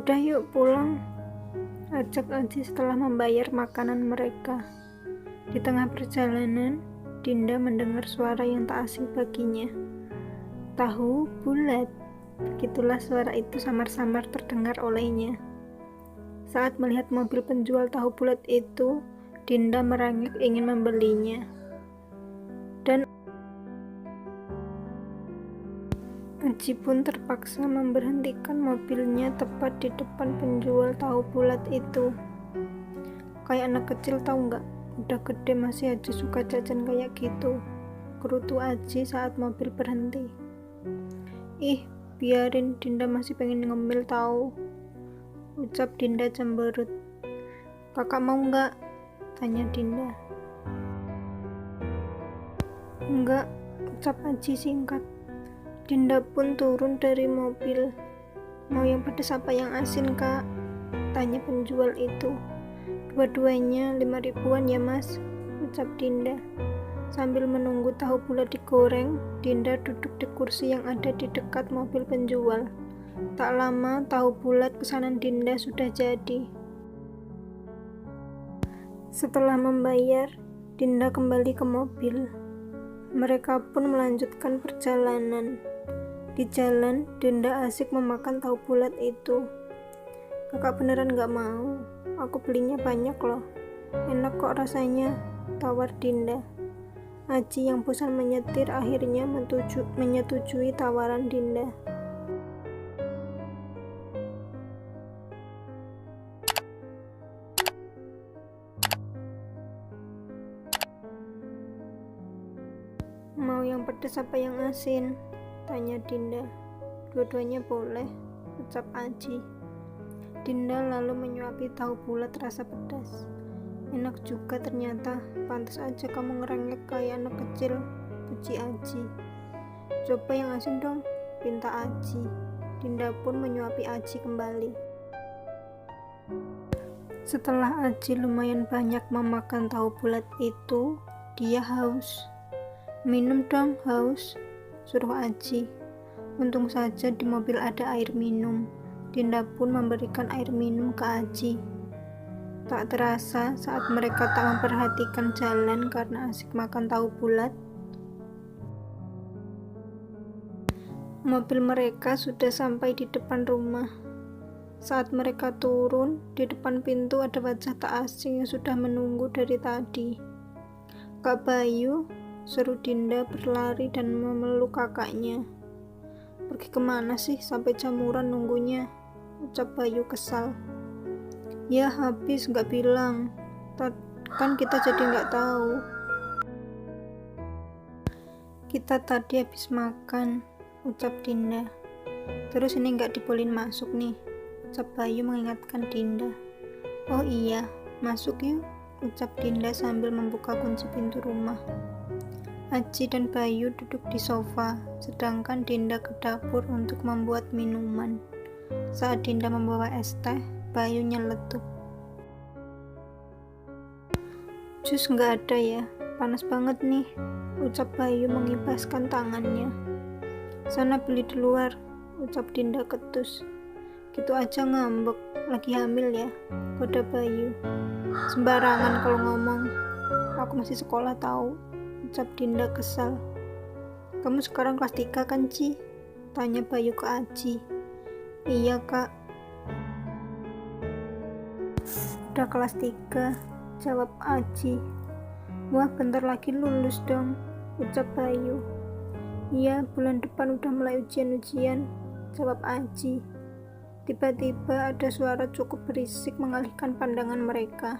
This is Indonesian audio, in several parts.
Udah yuk pulang, ajak Aji setelah membayar makanan mereka. Di tengah perjalanan, Dinda mendengar suara yang tak asing baginya. Tahu bulat, begitulah suara itu samar-samar terdengar olehnya. Saat melihat mobil penjual tahu bulat itu, Dinda merengek ingin membelinya. Dan Aji pun terpaksa memberhentikan mobilnya tepat di depan penjual tahu bulat itu. Kayak anak kecil tahu nggak? Udah gede masih aja suka jajan kayak gitu, gerutu Aji saat mobil berhenti. Ih, biarin, Dinda masih pengen ngemil tahu, ucap Dinda cemberut. Kakak mau nggak? Tanya Dinda. Enggak, ucap Aji singkat. Dinda pun turun dari mobil. Mau yang pedas apa yang asin, Kak? Tanya penjual itu. Dua-duanya 5 ribuan ya, Mas, ucap Dinda. Sambil menunggu tahu bulat digoreng, Dinda duduk di kursi yang ada di dekat mobil penjual. Tak lama, tahu bulat pesanan Dinda sudah jadi. Setelah membayar, Dinda kembali ke mobil. Mereka pun melanjutkan perjalanan. Di jalan, Dinda asik memakan tahu bulat itu. Kakak beneran gak mau? Aku belinya banyak loh. Enak kok rasanya, tawar Dinda. Aji yang bosan menyetir akhirnya menyetujui tawaran Dinda. Mau yang pedas apa yang asin? Tanya Dinda. Dua-duanya boleh, ucap Aji. Dinda lalu menyuapi tahu bulat rasa pedas. Enak juga ternyata, pantas aja kamu ngerengek kayak anak kecil, puji Aji. Coba yang asin dong, pinta Aji. Dinda pun menyuapi Aji kembali. Setelah Aji lumayan banyak memakan tahu bulat itu, dia haus. Minum dong, haus, suruh Aji. Untung saja di mobil ada air minum. Dinda pun memberikan air minum ke Aji. Tak terasa saat mereka tak memperhatikan jalan karena asik makan tahu bulat, mobil mereka sudah sampai di depan rumah. Saat mereka turun, di depan pintu ada wajah tak asing yang sudah menunggu dari tadi. Kak Bayu, seru Dinda berlari dan memeluk kakaknya. Pergi kemana sih sampai jamuran nunggunya, ucap Bayu kesal. Ya habis gak bilang, kan kita jadi gak tahu. Kita tadi habis makan, ucap Dinda. Terus ini gak dibolehin masuk nih, ucap Bayu mengingatkan Dinda. Oh iya, masuk yuk, ucap Dinda sambil membuka kunci pintu rumah. Aji dan Bayu duduk di sofa, sedangkan Dinda ke dapur untuk membuat minuman. Saat Dinda membawa es teh, Bayu nyeletuk. Jus nggak ada ya, panas banget nih, ucap Bayu mengibaskan tangannya. Sana beli di luar, ucap Dinda ketus. Gitu aja ngambek, lagi hamil ya, kode Bayu. Sembarangan kalau ngomong, aku masih sekolah tahu, ucap Dinda kesal. Kamu sekarang kelas 3 kan, Ci? Tanya Bayu ke Aji. Iya, Kak. Udah kelas 3, jawab Aji. Wah, bentar lagi lulus dong, ucap Bayu. Iya, bulan depan udah mulai ujian-ujian, jawab Aji. Tiba-tiba ada suara cukup berisik mengalihkan pandangan mereka.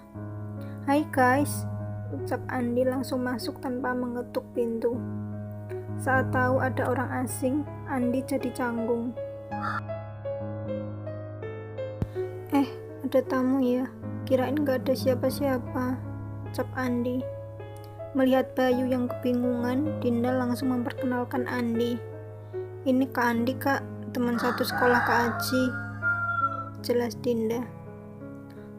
Hai guys, ucap Andi langsung masuk tanpa mengetuk pintu. Saat tahu ada orang asing, Andi jadi canggung. Ada tamu ya, kirain gak ada siapa-siapa, ucap Andi. Melihat Bayu yang kebingungan, Dinda langsung memperkenalkan Andi. Ini Kak Andi, Kak, teman satu sekolah Kak Aji, jelas Dinda.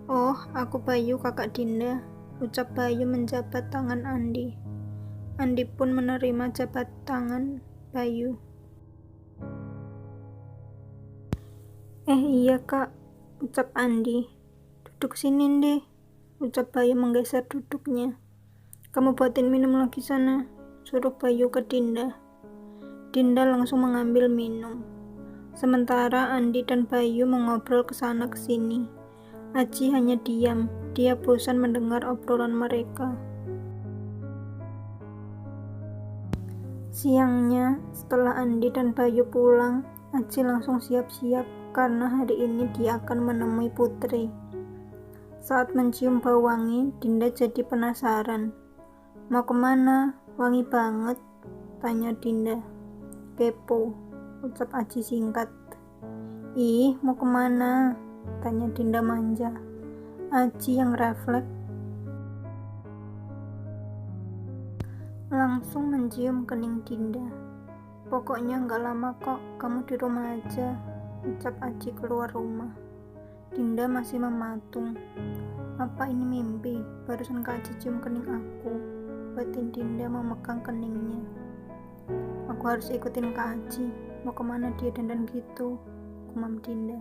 Oh, aku Bayu, kakak Dinda, ucap Bayu menjabat tangan Andi. Andi pun menerima jabat tangan Bayu. Iya Kak, ucap Andi. Duduk sini deh, ucap Bayu menggeser duduknya. Kamu buatin minum lagi sana, suruh Bayu ke Dinda. Dinda langsung mengambil minum. Sementara Andi dan Bayu mengobrol kesana kesini. Aji hanya diam, dia bosan mendengar obrolan mereka. Siangnya, setelah Andi dan Bayu pulang, Aji langsung siap-siap karena hari ini dia akan menemui Putri. Saat mencium bau wangi, Dinda jadi penasaran. Mau kemana? Wangi banget, tanya Dinda. Kepo, ucap Aji singkat. Ih, mau kemana? Tanya Dinda manja. Aji yang refleks langsung mencium kening Dinda. Pokoknya nggak lama kok, kamu di rumah aja, ucap Aji keluar rumah. Dinda masih mematung. Apa ini mimpi? Barusan Kak Aji cium kening aku. Batin Dinda memegang keningnya. Aku harus ikutin Kak Aji. Mau kemana dia dandan gitu? Gumam Dinda.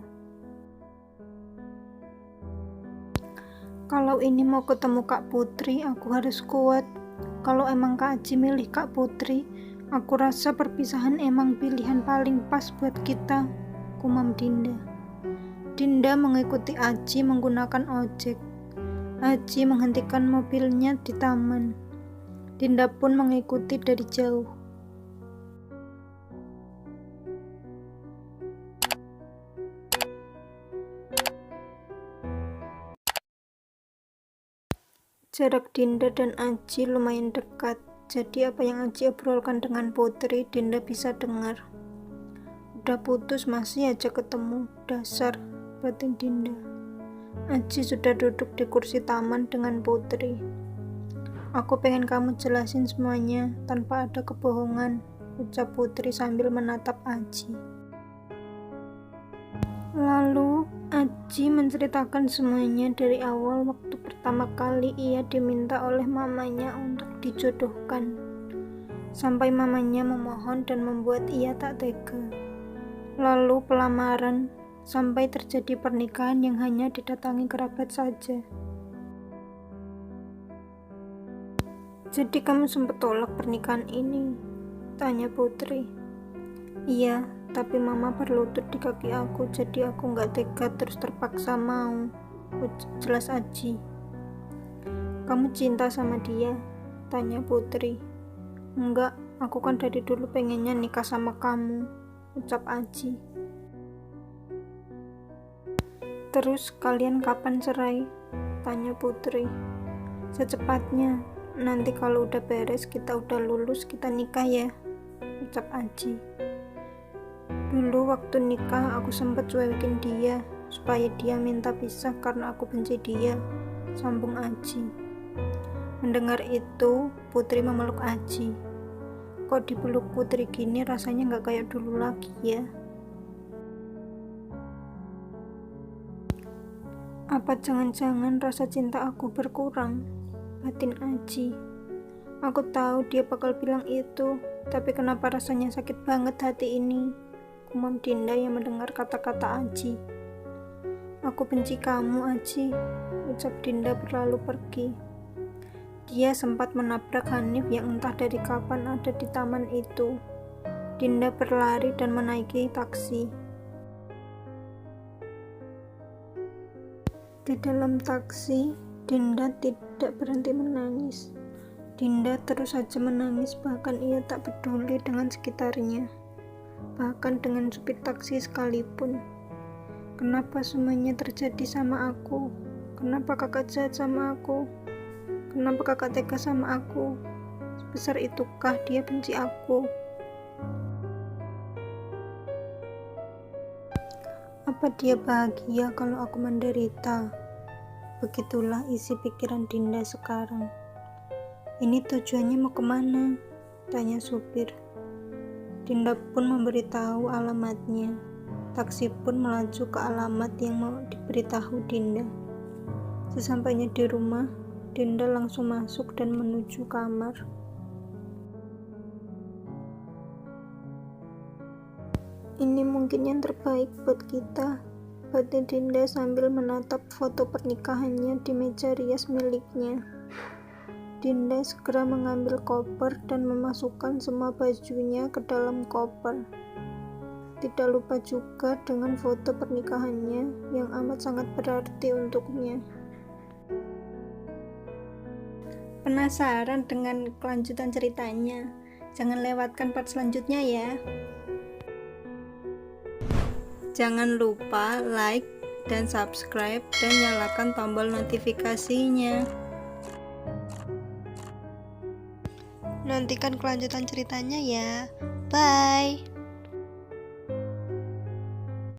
Kalau ini mau ketemu Kak Putri, aku harus kuat. Kalau emang Kak Aji milih Kak Putri, aku rasa perpisahan emang pilihan paling pas buat kita, gumam Dinda. Dinda mengikuti Aji menggunakan ojek. Aji menghentikan mobilnya di taman. Dinda pun mengikuti dari jauh. Jarak Dinda dan Aji lumayan dekat, jadi apa yang Aji obrolkan dengan Putri, Dinda bisa dengar. Udah putus masih aja ketemu, dasar, batin Dinda. Aji sudah duduk di kursi taman dengan Putri. Aku pengen kamu jelasin semuanya tanpa ada kebohongan, ucap Putri sambil menatap Aji. Lalu Aji menceritakan semuanya dari awal waktu pertama kali ia diminta oleh mamanya untuk dijodohkan, sampai mamanya memohon dan membuat ia tak tega. Lalu pelamaran, sampai terjadi pernikahan yang hanya didatangi kerabat saja. Jadi kamu sempat tolak pernikahan ini? Tanya Putri. Iya, tapi mama berlutut di kaki aku, jadi aku nggak tega terus terpaksa mau, jelas Aji. Kamu cinta sama dia? Tanya Putri. Enggak, aku kan dari dulu pengennya nikah sama kamu, ucap Aji. Terus kalian kapan cerai? Tanya Putri. Secepatnya, nanti kalau udah beres, kita udah lulus, kita nikah ya, ucap Aji. Dulu waktu nikah aku sempat cuekin dia supaya dia minta pisah karena aku benci dia, sambung Aji. Mendengar itu, Putri memeluk Aji. Kok dipeluk Putri gini rasanya gak kayak dulu lagi ya? Apa jangan-jangan rasa cinta aku berkurang? Batin Aji. Aku tahu dia bakal bilang itu, tapi kenapa rasanya sakit banget hati ini? Gumam Dinda yang mendengar kata-kata Aji. Aku benci kamu, Aji, ucap Dinda berlalu pergi. Dia sempat menabrak Hanif yang entah dari kapan ada di taman itu. Dinda berlari dan menaiki taksi. Di dalam taksi, Dinda tidak berhenti menangis. Dinda terus saja menangis, bahkan ia tak peduli dengan sekitarnya. Bahkan dengan supir taksi sekalipun. Kenapa semuanya terjadi sama aku? Kenapa kakak jahat sama aku? Kenapa kakak tega sama aku? Sebesar itukah dia benci aku? Apa dia bahagia kalau aku menderita? Begitulah isi pikiran Dinda sekarang. Ini tujuannya mau kemana? Tanya supir. Dinda pun memberitahu alamatnya. Taksi pun melaju ke alamat yang mau diberitahu Dinda. Sesampainya di rumah, Dinda langsung masuk dan menuju kamar. Ini mungkin yang terbaik buat kita, Batin Dinda sambil menatap foto pernikahannya di meja rias miliknya. Dinda segera mengambil koper dan memasukkan semua bajunya ke dalam koper. Tidak lupa juga dengan foto pernikahannya yang amat sangat berarti untuknya. Penasaran dengan kelanjutan ceritanya? Jangan lewatkan part selanjutnya ya. Jangan lupa like dan subscribe dan nyalakan tombol notifikasinya. Nantikan kelanjutan ceritanya ya. Bye.